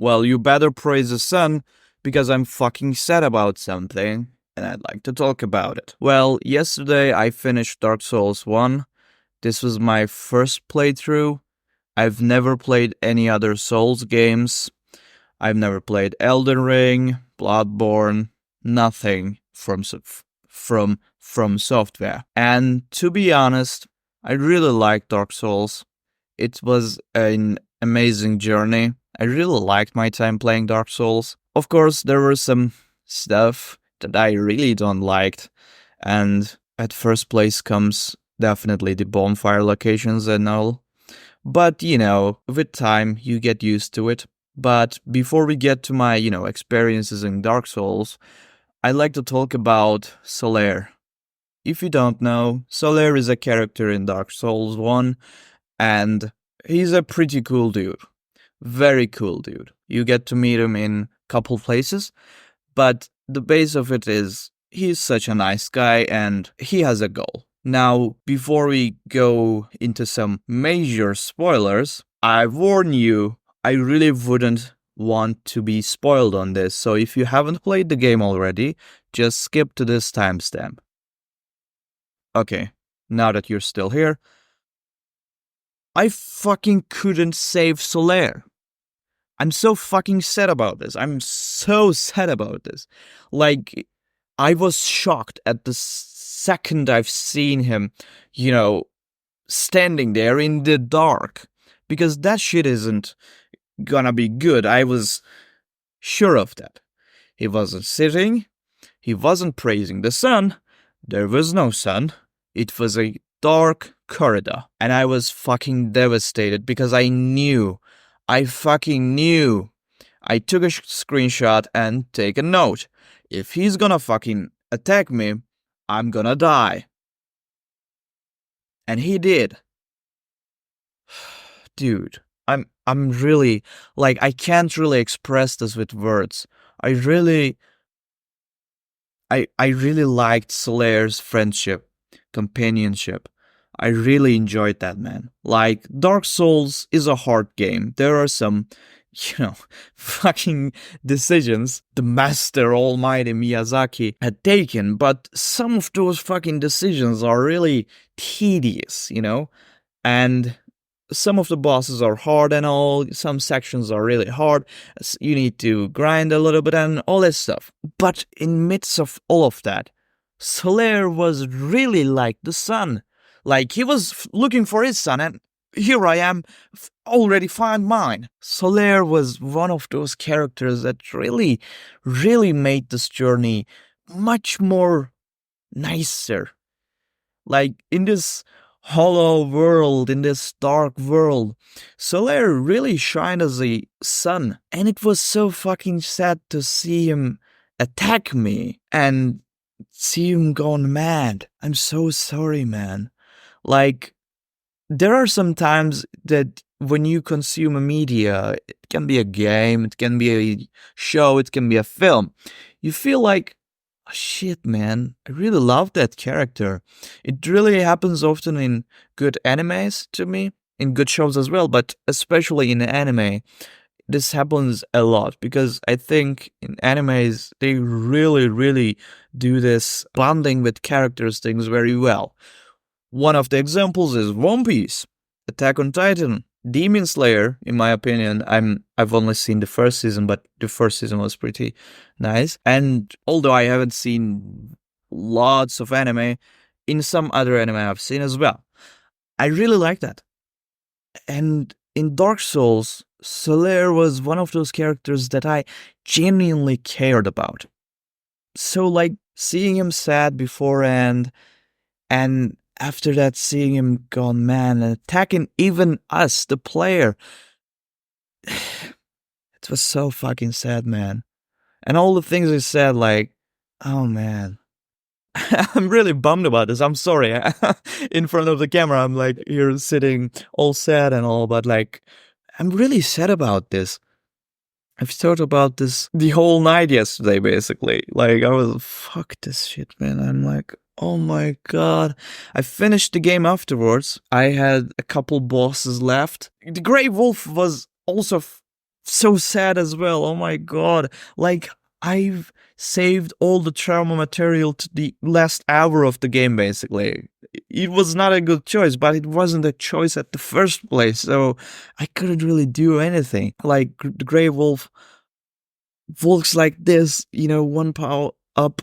Well, you better praise the sun, because I'm fucking sad about something, and I'd like to talk about it. Well, yesterday I finished Dark Souls 1. This was my first playthrough. I've never played any other Souls games. I've never played Elden Ring, Bloodborne, nothing from software. And to be honest, I really liked Dark Souls. It was an amazing journey. I really liked my time playing Dark Souls. Of course, there were some stuff that I really don't liked, and at first place comes definitely the bonfire locations and all. But, with time, you get used to it. But before we get to my, experiences in Dark Souls, I'd like to talk about Solaire. If you don't know, Solaire is a character in Dark Souls 1, and he's a pretty cool dude. Very cool dude. You get to meet him in a couple places, but the base of it is he's such a nice guy and he has a goal. Now, before we go into some major spoilers, I warn you, I really wouldn't want to be spoiled on this, so if you haven't played the game already, just skip to this timestamp. Okay, now that you're still here, I fucking couldn't save Solaire. I'm so fucking sad about this. I'm so sad about this. Like, I was shocked at the second I've seen him, standing there in the dark. Because that shit isn't gonna be good. I was sure of that. He wasn't sitting. He wasn't praising the sun. There was no sun. It was a dark corridor. And I was fucking devastated because I fucking knew. I took a screenshot and take a note. If he's gonna fucking attack me, I'm gonna die. And he did. Dude, I'm really, I can't really express this with words. I really liked Solaire's friendship, companionship. I really enjoyed that, man. Like, Dark Souls is a hard game. There are some, fucking decisions the master almighty Miyazaki had taken, but some of those fucking decisions are really tedious, And some of the bosses are hard and all, some sections are really hard. You need to grind a little bit and all this stuff. But in midst of all of that, Solaire was really like the sun. Like, he was looking for his son, and here I am, already found mine. Solaire was one of those characters that really, really made this journey much more nicer. Like, in this hollow world, in this dark world, Solaire really shined as a sun. And it was so fucking sad to see him attack me and see him gone mad. I'm so sorry, man. Like, there are some times that when you consume a media, it can be a game, it can be a show, it can be a film, you feel like, oh, shit, man, I really love that character. It really happens often in good animes to me, in good shows as well, but especially in anime, this happens a lot because I think in animes, they really, really do this bonding with characters things very well. One of the examples is One Piece, Attack on Titan, Demon Slayer. In my opinion, I've only seen the first season, but the first season was pretty nice. And although I haven't seen lots of anime, in some other anime I've seen as well. I really like that. And in Dark Souls, Solaire was one of those characters that I genuinely cared about. So, like, seeing him sad beforehand, and after that, seeing him gone man and attacking even us, the player. It was so fucking sad, man. And all the things he said, like, oh man. I'm really bummed about this. I'm sorry. In front of the camera, I'm like here sitting all sad and all, but like, I'm really sad about this. I've thought about this the whole night yesterday, basically. Like, I was, fuck this shit, man. I'm like, oh my god. I finished the game afterwards. I had a couple bosses left. The Grey Wolf was also so sad as well. Oh my god. Like, I've saved all the trauma material to the last hour of the game, basically. It was not a good choice, but it wasn't a choice at the first place, so I couldn't really do anything. Like, the Grey Wolf looks like this, one power up.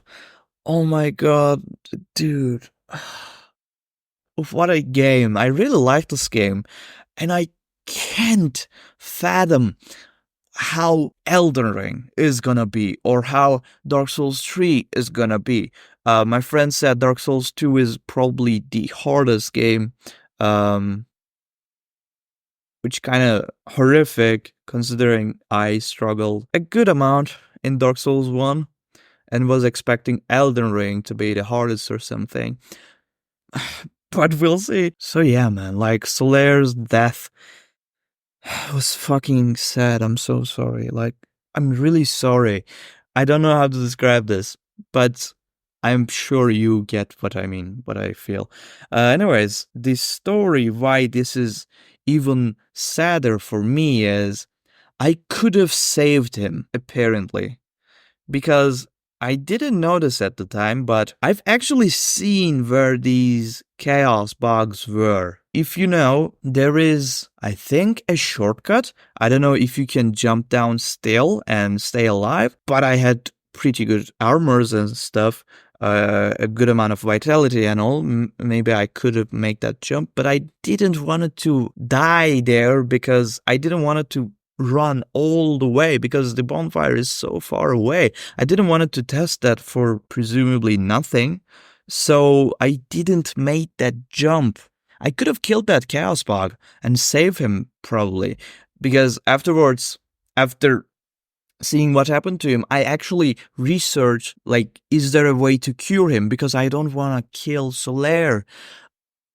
Oh my god, dude. What a game. I really like this game, and I can't fathom how Elden Ring is gonna be, or how Dark Souls 3 is gonna be. My friend said Dark Souls 2 is probably the hardest game, um, which kind of horrific considering I struggled a good amount in Dark Souls 1 and was expecting Elden Ring to be the hardest or something. But we'll see. So yeah, man, like Solaire's death was fucking sad. I'm so sorry. Like, I'm really sorry. I don't know how to describe this, but I'm sure you get what I mean, what I feel. Anyways, the story why this is even sadder for me is I could have saved him, apparently, because I didn't notice at the time, but I've actually seen where these chaos bugs were. If you know, there is, I think, a shortcut. I don't know if you can jump down still and stay alive, but I had pretty good armors and stuff, a good amount of vitality and all. Maybe I could have made that jump, but I didn't want it to die there because I didn't want it to run all the way because the bonfire is so far away. I didn't want it to test that for presumably nothing. So I didn't make that jump. I could have killed that chaos bug and saved him probably, because afterwards, after seeing what happened to him, I actually researched, like, is there a way to cure him? Because I don't want to kill Solaire.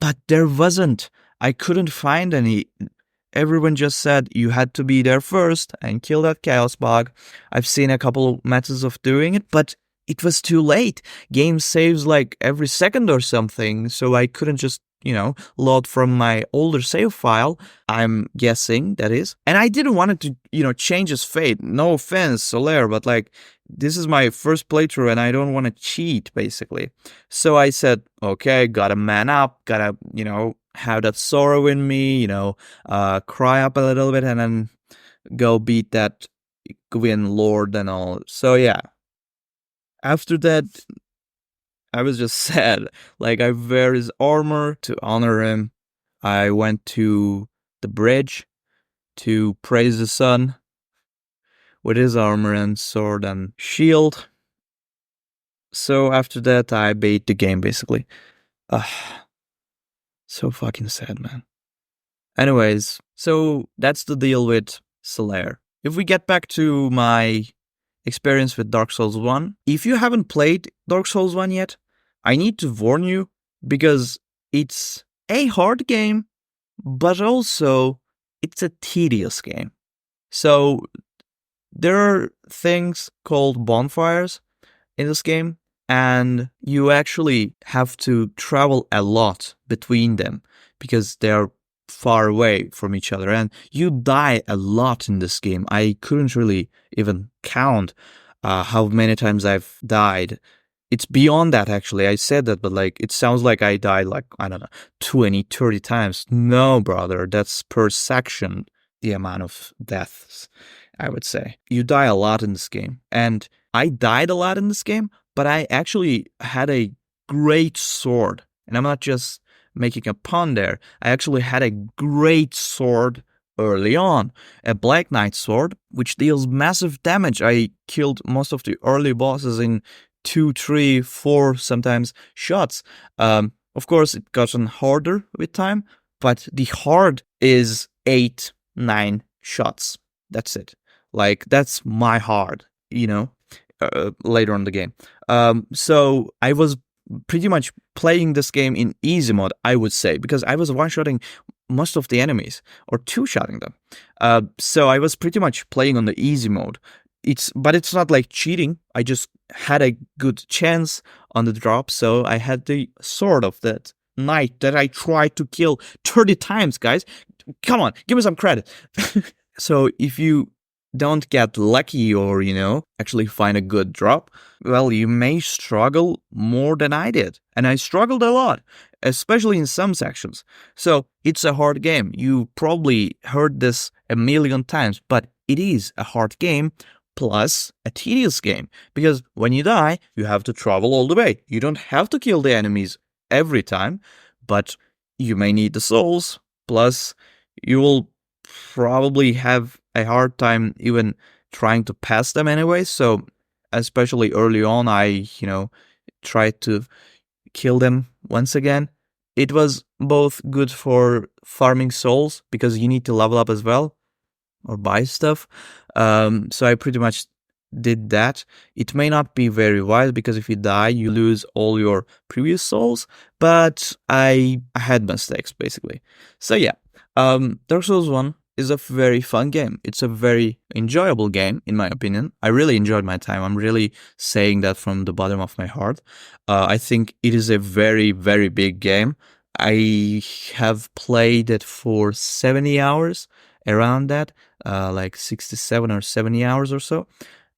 But there wasn't. I couldn't find any. Everyone just said you had to be there first and kill that chaos bug. I've seen a couple methods of doing it, but it was too late. Game saves like every second or something, so I couldn't just, load from my older save file. I'm guessing, that is. And I didn't want it to, change his fate. No offense, Solaire, but like, this is my first playthrough and I don't want to cheat, basically. So I said, okay, gotta man up, gotta, have that sorrow in me, cry up a little bit and then go beat that Gwyn Lord and all. So yeah. After that, I was just sad. Like, I wear his armor to honor him. I went to the bridge to praise the sun with his armor and sword and shield. So after that, I beat the game, basically. So fucking sad, man. Anyways, so that's the deal with Solaire. If we get back to my experience with Dark Souls 1, if you haven't played Dark Souls 1 yet, I need to warn you, because it's a hard game, but also it's a tedious game. So there are things called bonfires in this game, and you actually have to travel a lot between them because they're far away from each other, and you die a lot in this game. I couldn't really even count how many times I've died. It's beyond that, actually. I said that, but like, it sounds like I died like, I don't know, 20, 30 times. No, brother, that's per section, the amount of deaths, I would say. You die a lot in this game, and I died a lot in this game, but I actually had a great sword, and I'm not just making a pun there. I actually had a great sword early on, a Black Knight sword, which deals massive damage. I killed most of the early bosses in 2, 3, 4 sometimes shots. Of course, it gotten harder with time, but the hard is 8, 9 shots. That's it. Like, that's my hard, later on the game. So I was pretty much playing this game in easy mode, I would say, because I was one-shotting most of the enemies, or two-shotting them. So I was pretty much playing on the easy mode. But it's not like cheating. I just had a good chance on the drop, so I had the sword of that knight that I tried to kill 30 times, guys. Come on, give me some credit. So if you don't get lucky or, actually find a good drop, well, you may struggle more than I did. And I struggled a lot, especially in some sections. So it's a hard game. You probably heard this a million times, but it is a hard game plus a tedious game. Because when you die, you have to travel all the way. You don't have to kill the enemies every time, but you may need the souls. Plus, you will probably have a hard time even trying to pass them anyway. So, especially early on, I, tried to kill them once again. It was both good for farming souls because you need to level up as well or buy stuff. So I pretty much did that. It may not be very wise because if you die, you lose all your previous souls, but I had mistakes basically. So yeah, Dark Souls 1 is a very fun game. It's a very enjoyable game, in my opinion. I really enjoyed my time. I'm really saying that from the bottom of my heart. I think it is a very, very big game. I have played it for 70 hours, around that, like 67 or 70 hours or so.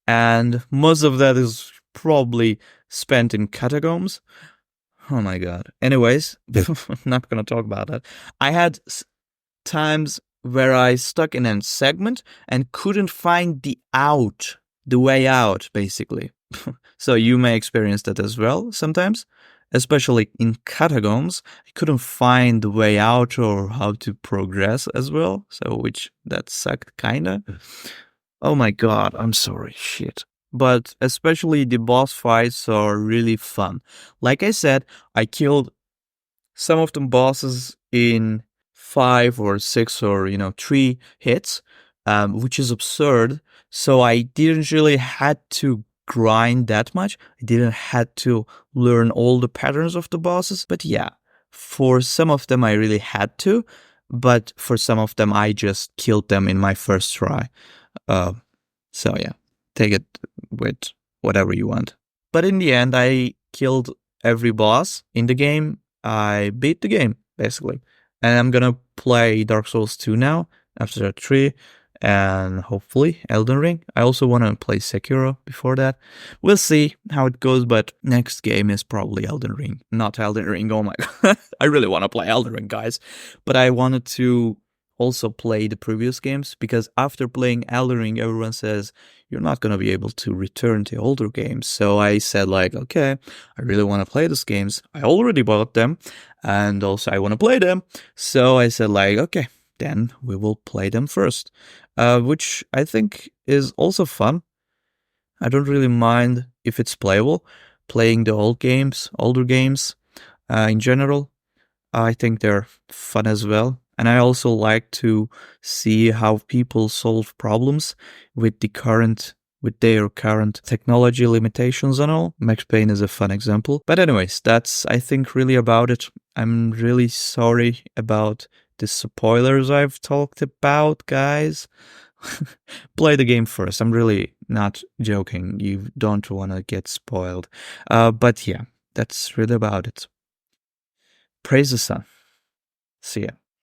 And most of that is probably spent in catacombs. Oh my god. Anyways, not gonna talk about that. I had times where I stuck in a segment and couldn't find the way out, basically. So you may experience that as well sometimes, especially in catacombs. I couldn't find the way out or how to progress as well, so which that sucked kinda. Oh my god, I'm sorry, shit. But especially the boss fights are really fun. Like I said, I killed some of the bosses in 5 or 6 or 3 hits, which is absurd. So I didn't really had to grind that much. I didn't had to learn all the patterns of the bosses. But yeah, for some of them I really had to. But for some of them I just killed them in my first try. So yeah, take it with whatever you want. But in the end, I killed every boss in the game. I beat the game, basically. And I'm gonna play Dark Souls 2 now, after that 3, and hopefully Elden Ring. I also want to play Sekiro before that. We'll see how it goes, but next game is probably Elden Ring. Not Elden Ring, oh my god. I really want to play Elden Ring, guys. But I wanted to also play the previous games because after playing Elden Ring, everyone says you're not going to be able to return to older games. So I said like, okay, I really want to play those games. I already bought them and also I want to play them. So I said like, okay, then we will play them first, which I think is also fun. I don't really mind if it's playable, playing the older games in general. I think they're fun as well. And I also like to see how people solve problems with their current technology limitations and all. Max Payne is a fun example. But anyways, that's I think really about it. I'm really sorry about the spoilers I've talked about, guys. Play the game first. I'm really not joking. You don't want to get spoiled. But yeah, that's really about it. Praise the sun. See ya.